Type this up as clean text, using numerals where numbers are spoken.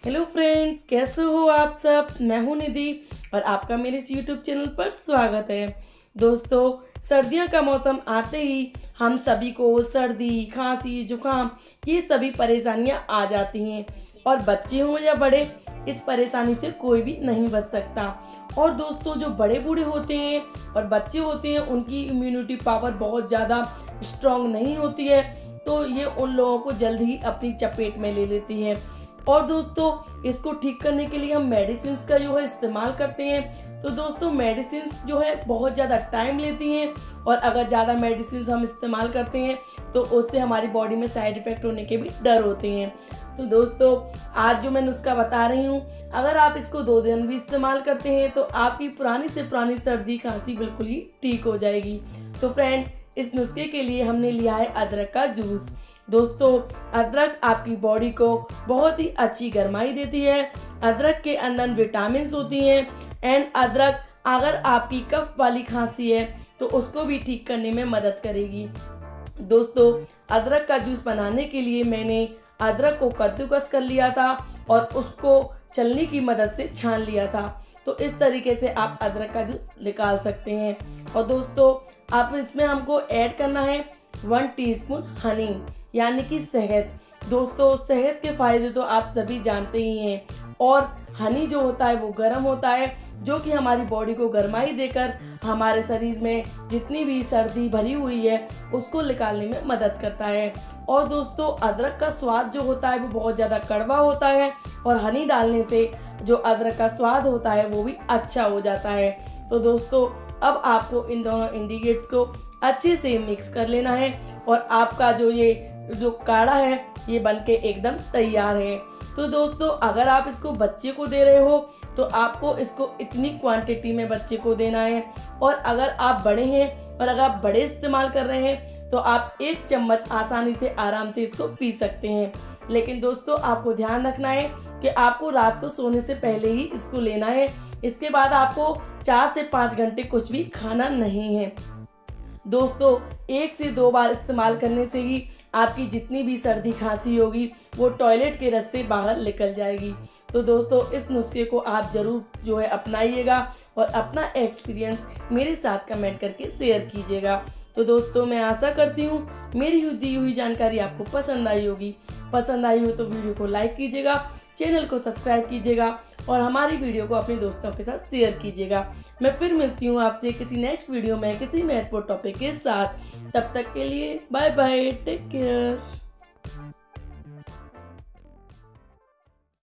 Hello friends, कैसे हो आप सब। मैं हूं निधि और आपका मेरे इस यूट्यूब चैनल पर स्वागत है। दोस्तों, सर्दियों का मौसम आते ही हम सभी को सर्दी, खांसी, जुकाम ये सभी परेशानियां आ जाती हैं और बच्चे हों या बड़े, इस परेशानी से कोई भी नहीं बच सकता। और दोस्तों, जो बड़े बूढ़े होते हैं और बच्चे होते हैं उनकी इम्यूनिटी पावर बहुत ज़्यादा स्ट्रांग नहीं होती है, तो ये उन लोगों को जल्द ही अपनी चपेट में ले लेती है। और दोस्तों, इसको ठीक करने के लिए हम मेडिसिन का जो है इस्तेमाल करते हैं। तो दोस्तों, मेडिसिन जो है बहुत ज़्यादा टाइम लेती हैं और अगर ज़्यादा मेडिसिन हम इस्तेमाल करते हैं तो उससे हमारी बॉडी में साइड इफ़ेक्ट होने के भी डर होते हैं। तो दोस्तों, आज जो मैं नुस्खा बता रही हूँ, अगर आप इसको 2 दिन भी इस्तेमाल करते हैं तो आपकी पुरानी से पुरानी सर्दी खांसी बिल्कुल ही ठीक हो जाएगी। तो फ्रेंड, इस नुस्खे के लिए हमने लिया है अदरक का जूस। दोस्तों, अदरक आपकी बॉडी को बहुत ही अच्छी गर्माई देती है। अदरक के अंदर विटामिन होती हैं एंड अदरक अगर आपकी कफ वाली खांसी है तो उसको भी ठीक करने में मदद करेगी। दोस्तों, अदरक का जूस बनाने के लिए मैंने अदरक को कद्दूकस कर लिया था और उसको छलनी की मदद से छान लिया था। तो इस तरीके से आप अदरक का जूस निकाल सकते हैं। और दोस्तों, आप इसमें हमको ऐड करना है 1 टीस्पून हनी यानी कि शहद। दोस्तों, शहद के फायदे तो आप सभी जानते ही हैं और हनी जो होता है वो गर्म होता है, जो कि हमारी बॉडी को गर्माई देकर हमारे शरीर में जितनी भी सर्दी भरी हुई है उसको निकालने में मदद करता है। और दोस्तों, अदरक का स्वाद जो होता है वो बहुत ज़्यादा कड़वा होता है और हनी डालने से जो अदरक का स्वाद होता है वो भी अच्छा हो जाता है। तो दोस्तों, अब आपको इन दोनों इंग्रेडिएंट्स को अच्छे से मिक्स कर लेना है और आपका जो काढ़ा है ये बनके एकदम तैयार है। तो दोस्तों, अगर आप इसको बच्चे को दे रहे हो तो आपको इसको इतनी क्वांटिटी में बच्चे को देना है, और अगर आप बड़े हैं और अगर आप बड़े इस्तेमाल कर रहे हैं तो आप 1 चम्मच आसानी से आराम से इसको पी सकते हैं। लेकिन दोस्तों, आपको ध्यान रखना है कि आपको रात को सोने से पहले ही इसको लेना है। इसके बाद आपको 4 से 5 घंटे कुछ भी खाना नहीं है। दोस्तों, 1 से 2 बार इस्तेमाल करने से ही आपकी जितनी भी सर्दी खांसी होगी वो टॉयलेट के रास्ते बाहर निकल जाएगी। तो दोस्तों, इस नुस्खे को आप ज़रूर जो है अपनाइएगा और अपना एक्सपीरियंस मेरे साथ कमेंट करके शेयर कीजिएगा। तो दोस्तों, मैं आशा करती हूँ मेरी दी हुई जानकारी आपको पसंद आई होगी। पसंद आई हो तो वीडियो को लाइक कीजिएगा, चैनल को सब्सक्राइब कीजिएगा और हमारी वीडियो को अपने दोस्तों के साथ शेयर कीजिएगा। मैं फिर मिलती हूँ आपसे किसी नेक्स्ट वीडियो में किसी महत्वपूर्ण टॉपिक के साथ। तब तक के लिए बाय बाय, टेक केयर।